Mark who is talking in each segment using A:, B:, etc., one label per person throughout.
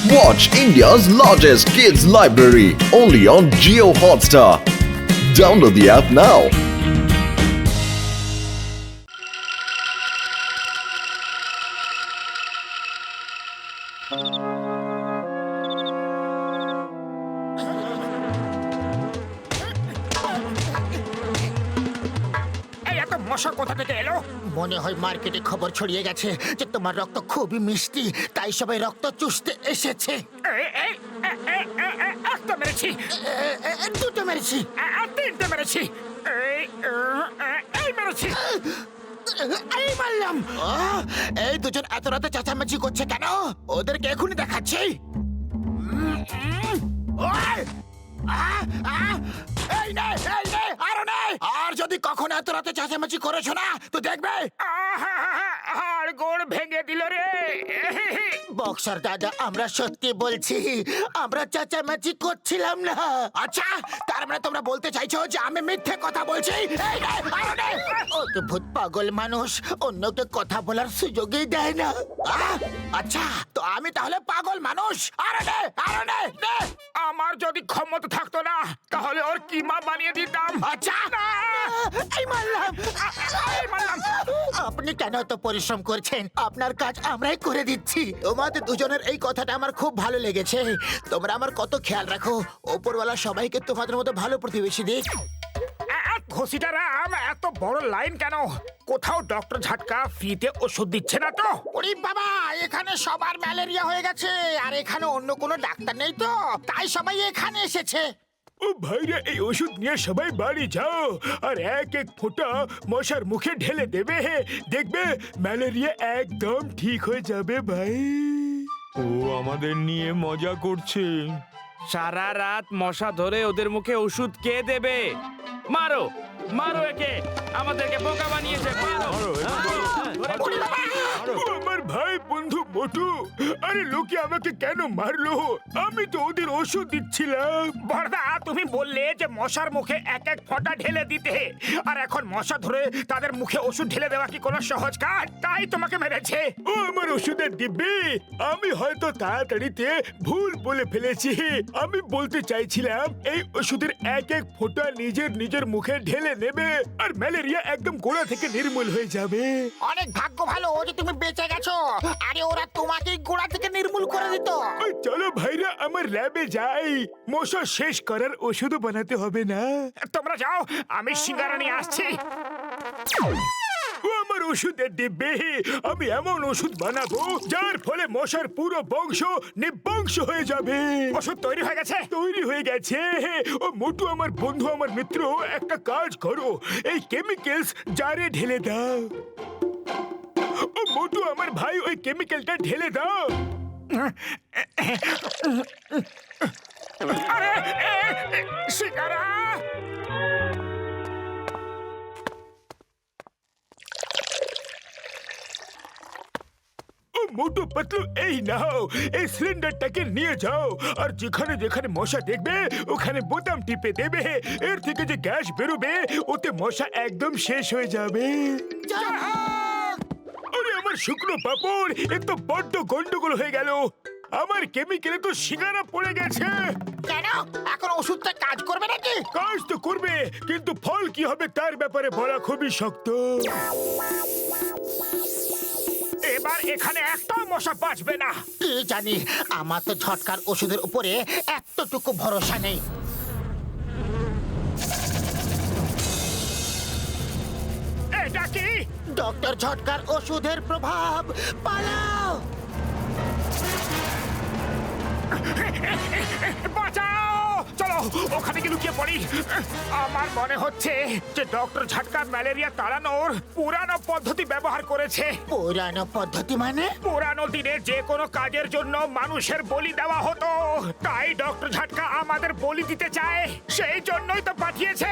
A: Watch India's largest kids library only on Jio Hotstar. Download the app now.
B: মশা কোথা থেকে এলো?
C: মনে হয় মার্কেটে খবর ছড়িয়ে গেছে যে তোমার রক্ত খুবই মিষ্টি, তাই সবাই রক্ত চুষতে এসেছে।
B: একটা মেরেছি,
C: দুটো মেরেছি,
B: তিনটে মেরেছি, এই মেরেছি,
C: এই মারলাম। এই দুজন এত রাতে চেঁচামেচি করছে কেন? ওদেরকে এখনই দেখাচ্ছি। এই নে, এই নে, আরো নে। আর যদি কখনো এত রাতে চেঁচামেচি করেছো না তো দেখবে
B: হাড় গোড় ভেঙে দিল রে।
C: বক্সার দাদা, আমরা সত্যি বলছি, আমরা চেঁচামেচি করছিলাম না। আচ্ছা, তার মানে তোমরা বলতে চাইছো যে আমি মিথ্যে কথা বলছি? এই নে, আরো নে। অদ্ভুত পাগল মানুষ, অন্যকে কথা বলার সুযোগই দেয় না। আচ্ছা, তো আমি তাহলে পাগল মানুষ? আরো নে, আরো নে, নে।
B: আমার যদি ক্ষমতা থাকতো না তাহলে ওর কিমা বানিয়ে দিতাম।
C: আচ্ছা, এই মারলাম, এই মারলাম। আপনি কেন এত পরিশ্রম করছেন? আপনার কাজ আমরাই করে দিচ্ছি। তোমাদের দুজনের এই কথাটা আমার খুব ভালো লেগেছে। তোমরা আমার কত খেয়াল রাখো। ওপরওয়ালা সবাইকে তোমাদের মতো ভালো প্রতিবেশী দিক।
B: ঘষিটা রাম, এত বড় লাইন কেন? কোথাও ডক্টর ঝাটকা ফ্রিতে ওষুধ দিচ্ছে না তো?
C: ওরে বাবা, এখানে সবার ম্যালেরিয়া হয়ে গেছে, আর এখানে অন্য কোনো ডাক্তার নেই তো, তাই সবাই এখানে এসেছে।
B: ও ভাইরা, এই ওষুধ নিয়ে সবাই বাড়ি যাও আর এক এক ফোঁটা মশার মুখে ঢেলে দেবে। দেখবে ম্যালেরিয়া একদম ঠিক হয়ে যাবে ভাই।
D: ও আমাদের নিয়ে মজা করছে। সারা রাত মশা ধরে ওদের মুখে ওষুধ কে দেবে? মারো মারো একে, আমাদেরকে বোকা বানিয়েছে।
B: আমার ভাই বন্ধু মোটু, আরে লোকে আমাকে কেন মারলো? আমি তো ওদের ওষুধ দিচ্ছিলাম। বড়দা, তুমি বললে যে মশার মুখে এক এক ফোঁটা ঢেলে দিতে, আর এখন মশা ধরে তাদের মুখে ওষুধ ঢেলে দেওয়া কি কোনো সহজ কাজ? তাই তোমাকে মেরেছে। ও আমার ওষুধের দিব্যি, আমি হয়তো তাড়াতাড়িতে ভুল বলে ফেলেছি। আমি বলতে চাইছিলাম এই ওষুধের এক এক ফোঁটা নিজের নিজের মুখে ঢেলে নেবে আর ম্যালেরিয়া একদম গোড়া থেকে নির্মূল হয়ে যাবে।
C: অনেক ভাগ্য ভালো যে তুমি বেঁচে গেছো, আরে ওরা তোমাকে গোড়া থেকে নির্মূল করে দিত।
B: চলো ভাইরা, আমার ল্যাবে যাই, মশা শেষ করার ওষুধ বানাতে হবে না। তোমরা যাও, আমি সিঙ্গারা নিয়ে আসছি। ও আমার ওষুধের ডিব্বে, আমি এমন ওষুধ বানাবো যার ফলে মশার পুরো বংশ নিবংশ হয়ে যাবে। ওষুধ তৈরি হয়ে গেছে? তৈরি হয়ে গেছে। ও মোটু আমার বন্ধু, আমার মিত্র, একটা কাজ করো, এই কেমিক্যালস জারে ঢেলে দাও। ও মোটু আমার ভাই, ওই কেমিক্যালটা ঢেলে দাও। আরে সিঙ্গারা! মোটু পাতলু, এই নাও, এই সিলিন্ডারটাকে নিয়ে যাও আর যেখানে যেখানে মশা দেখবে ওখানে বোতাম টিপে দেবে। এর থেকে যে গ্যাস বেরোবে ওতে মশা একদম শেষ হয়ে যাবে। আরে আমার শুকনো পাপড়, এ তো বড্ড গন্ডগোল হয়ে গেল। আমার কেমিক্যালে তো সিঙ্গারা পড়ে গেছে।
C: কেন? এখন ওষুধটা কাজ করবে নাকি?
B: কাজ তো করবে, কিন্তু ফল কি হবে তার ব্যাপারে বলা খুবই শক্ত। এবার এখানে একটাও মশা বাঁচবে না।
C: কি জানি, আমার তো ঝটকার ওষুধের উপরে এতটুকু ভরসা নেই।
B: এটা কি?
C: ডক্টর ঝটকার ওষুধের প্রভাব। পালাও!
B: বাঁচাও! চলো ওখানে গিয়ে লুকিয়ে পড়ি। আমার মনে হচ্ছে যে ডক্টর ঝটকা ম্যালেরিয়া তাড়ানোর পুরানো পদ্ধতি ব্যবহার করেছে।
C: পুরানো পদ্ধতি মানে?
B: পুরানো দিনে যে কোনো কাজের জন্য মানুষের বলি দেওয়া হতো, তাই ডক্টর ঝটকা আমাদের বলি দিতে চায়, সেই জন্যই তো পাঠিয়েছে।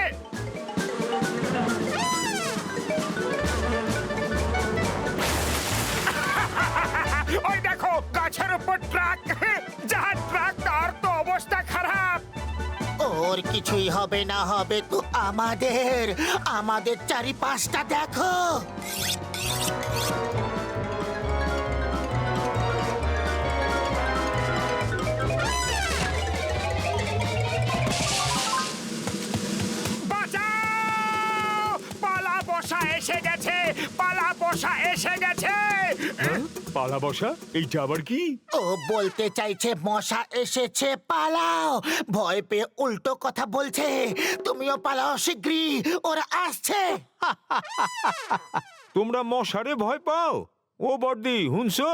B: ওই দেখো, গাছের উপর ট্রাক, যার ট্রাক তার তো অবস্থা খারাপ।
C: ওর কিছুই হবে না, হবে তো আমাদের। আমাদের চারিপাশটা দেখো।
B: মশা এসে গেছে।
E: পালা বসা, এইটা আবার কি?
C: ও বলতে চাইছে মশা এসেছে, পালাও। ভয় পেয়ে উল্টো কথা বলছে। তুমিও পালাও শিগগিরই, ওরা আসছে।
E: তোমরা মশারে ভয় পাও? ও বর্দি, হুনছো?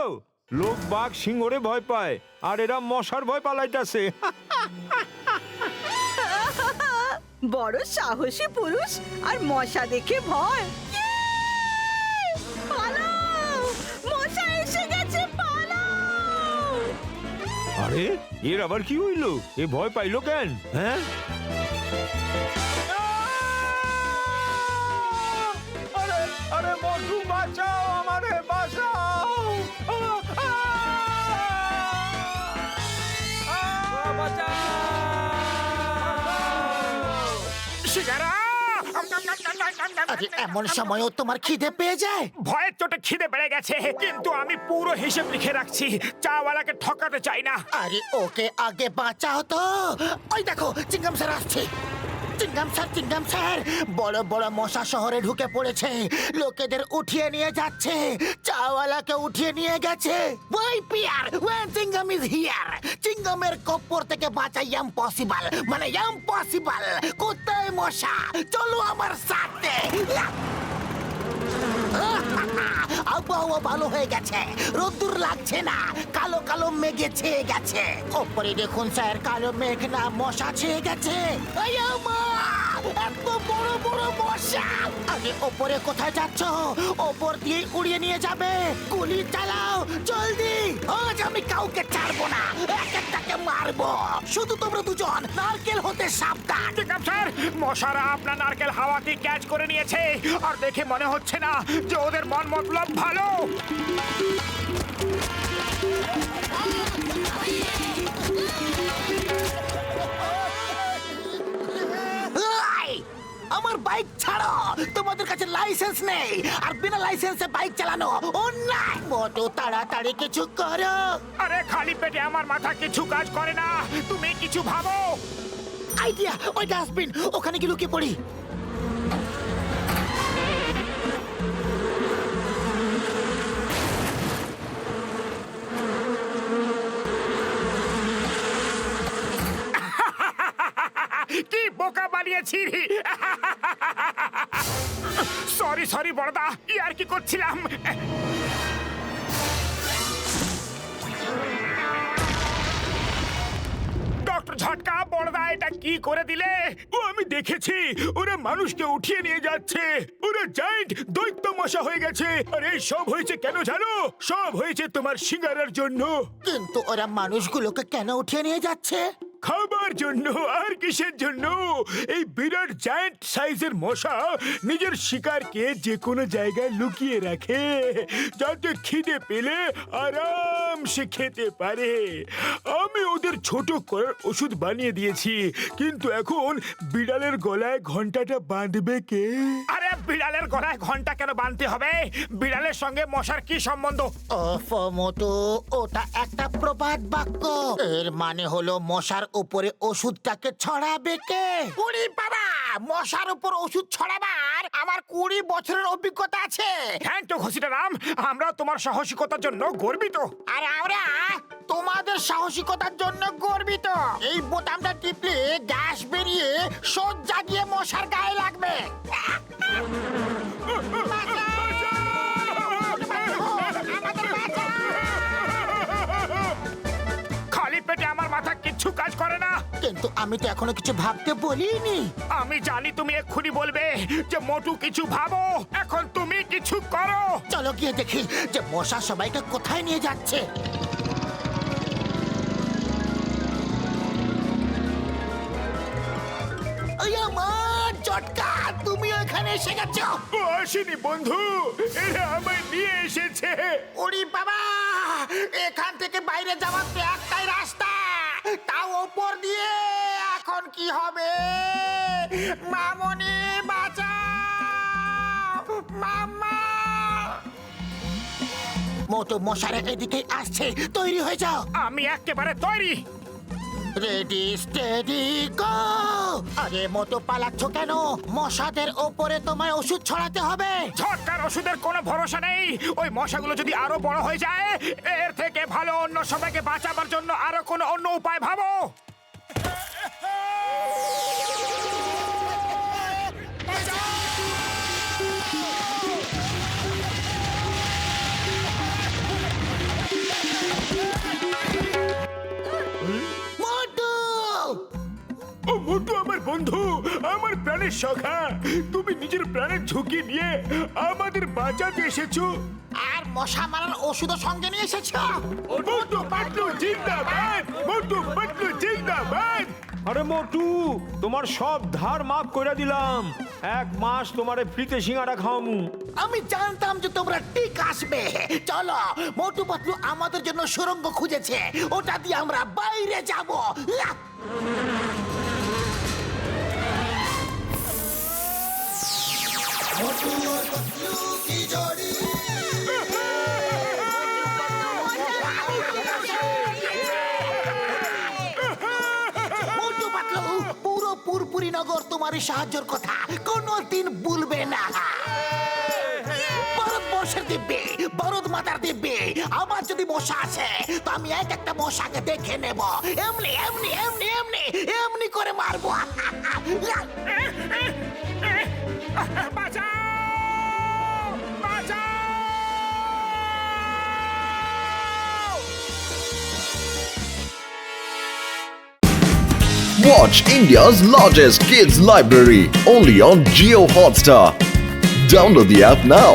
E: লোক বাঘ সিংহরে ভয় পায়, আর এরা মশার ভয় পালাইতাছে।
F: বড় সাহসী পুরুষ আর মশা দেখে ভয়। পালাও! মশা এসে গেছে, পালাও!
E: আরে এর আবার কি হইলো? এ ভয় পাইলো কেন? হ্যাঁ, আরে আরে মধু বাঁচাও, আমারে বাঁচাও।
B: শিকারা!
C: আরে এমন সময়ও তোমার খিদে পেয়ে যায়?
B: ভয়ের চোটে খিদে বেড়ে গেছে, কিন্তু আমি পুরো হিসেব লিখে রাখছি। চাওয়ালাকে ঠকাতে চাই না।
C: আরে ওকে আগে বাঁচাও তো। ওই দেখো চিংগাম স্যার আসছে। চিংগাম স্যার, বড় বড় মশা শহরে ঢুকে পড়েছে। লোকেদের উঠিয়ে নিয়ে যাচ্ছে। চাওয়ালাকে উঠিয়ে নিয়ে গেছে। ওই পিয়ার, ওয়েন চিংগাম ইজ হিয়ার। চিংগামের কপ্পর থেকে বাঁচা ইম্পসিবল, মানে ইম্পসিবল। কোথায় মশা? চলো আমার সাথে। আবহাওয়া ভালো হয়ে গেছে, রোদ্দুর লাগছে না, কালো কালো মেঘে ছেয়ে গেছে। ওপরে দেখুন স্যার, কালো মেঘ না মশা ছেয়ে গেছে। এই আমার, এত বড় বড় মশা! আরে ওপরে কোথায় যাচ্ছ? ওপর দিয়ে উড়িয়ে নিয়ে যাবে। গুলি চালাও জলদি। আজ আমি কাউকে ছাড়বো না, এক একটাকে মারবো। শুধু তোমরা দুজন নারকেল হতে সাবধান।
B: চিংগাম স্যার, মশারা আপনার নারকেল হাওয়াকে ক্যাচ করে নিয়েছে। আর দেখে মনে হচ্ছে না যে ওদের মন মতলব ভালো।
C: এই, আমার বাইক ছাড়ো। তোমাদের কাছে লাইসেন্স নেই, আর বিনা লাইসেন্সে বাইক চালানো অন্যায়। মোটো তাড়াতাড়ি কিছু করো।
B: আরে খালি পেটে আমার মাথা কিছু কাজ করে না। তুমি কিছু ভাবো।
C: আইডিয়া, ওই ডাস্টবিন, ওখানে কি লুকিয়ে পড়ি।
B: কি বোকা বানিয়েছি। সরি সরি বড়দা, ইয়ার কি করছিলাম। ডক্টর ঝটকা, বড়দা এটা কি করে দিলে? ও আমি দেখেছি, ওরা মানুষকে উঠিয়ে নিয়ে যাচ্ছে। ওরা জায়েন্ট দৈত্য মশা হয়ে গেছে। আর এই সব হয়েছে কেন জানো? সব হয়েছে তোমার সিঙ্গারার জন্য।
C: কিন্তু ওরা মানুষগুলোকে কেন উঠিয়ে নিয়ে যাচ্ছে?
B: খাবার জন্য। আর কিসের জন্য? এই বিরাট জায়ান্ট সাইজের মশা নিজের শিকারকে যে কোনো জায়গায় লুকিয়ে রাখে, যাতে খিদে পেলে আরামসে খেতে পারে। আমি ওদের ছোট করার ওষুধ বানিয়ে দিয়েছি, কিন্তু এখন বিড়ালের গলায় ঘন্টাটা বাঁধবে কে? আরে বিড়ালের গলায় ঘন্টা কেন বাঁধতে হবে? বিড়ালের সঙ্গে মশার কি সম্বন্ধ?
C: ওফ মোটু, ওটা একটা প্রবাদ বাক্য। এর মানে হলো মশার উপরে ওষুধটাকে ছড়াবে কে? উড়ি বাবা, মশার উপর ওষুধ ছড়াবার আমার 20 বছরের অভিজ্ঞতা আছে।
B: থ্যাংক ইউ ঘসিটা রাম, আমরা তোমার সাহসিকতার জন্য গর্বিত।
C: আর আমরা তোমাদের সাহসিকতার জন্য গর্বিত। এই বোতামটা টিপলে গ্যাস বেরিয়ে সজ্জা গিয়ে মশার গায়ে লাগবে।
B: খালি পেটে আমার মাথা কিচ্ছু কাজ করে না।
C: কিন্তু আমি তো এখনো কিছু ভাবতে বলিনি।
B: আমি জানি তুমি এক্ষুনি বলবে যে মোটু কিছু ভাবো। এখন তুমি কিছু করো।
C: চলো গিয়ে দেখি যে মশা সবাইকে কোথায় নিয়ে যাচ্ছে। ওই আমার চটকা, তুমিও এখানে এসে গেছো।
B: ও আসেনি বন্ধু, এরা আমায় নিয়ে এসেছে।
C: ওরে বাবা, এখান থেকে বাইরে যাওয়ার তো একটাই রাস্তা, তাও ওপর দিয়ে। এখন কি হবে? মামনি বাঁচাও, মামা। মোটো মশারা এদিকে আসছে, তৈরি হয়ে যাও।
B: আমি একেবারে তৈরি।
C: Ready steady go! আরে মতো পালাচ্ছ কেন? মশাদের ওপরে তোমায় ওষুধ ছড়াতে হবে।
B: ঝটকার ওষুধের কোনো ভরসা নেই। ওই মশাগুলো যদি আরো বড় হয়ে যায়, এর থেকে ভালো অন্য সবাইকে বাঁচাবার জন্য আরো কোনো অন্য উপায় ভাবো।
C: মোটু!
B: ও মোটু আমার বন্ধু, আমার প্রাণের সখা, তুমি নিজের প্রাণের ঝুঁকি নিয়ে আমাদের বাঁচাতে এসেছো।
C: আর মশা মারার ওষুধও সঙ্গে নিয়ে এসেছ?
B: মোটু পাটলু জিন্দাবাদ, মোটু পাটলু জিন্দাবাদ।
E: আরে মোটু, তোমার সব ধার মাফ করে দিলাম। 1 মাস তোমারে ফ্রিতে সিঙ্গারা খাওয়ামু।
C: আমি জানতাম যে তোমরা ঠিক আসবে। চলো, মোটু পাতলু আমাদের জন্য সুড়ঙ্গ খুঁজেছে, ওটা দিয়ে আমরা বাইরে যাব। মোটু পাতলু, পুরো পুরপুরি নগর তোমারই সাহায্যের কথা কোনোদিন ভুলবে না। বরদ বর্ষের দিব্যে, বরদ মাতার দিব্যে, আবার যদি মশা আসে তো আমি একটা মশাকে দেখে নেব, এমনি এমনি এমনি এমনি এমনি করে মারবো।
B: বাঁচাও! বাঁচাও!
A: Watch India's largest kids library only on Geo Hotstar. Download the app now.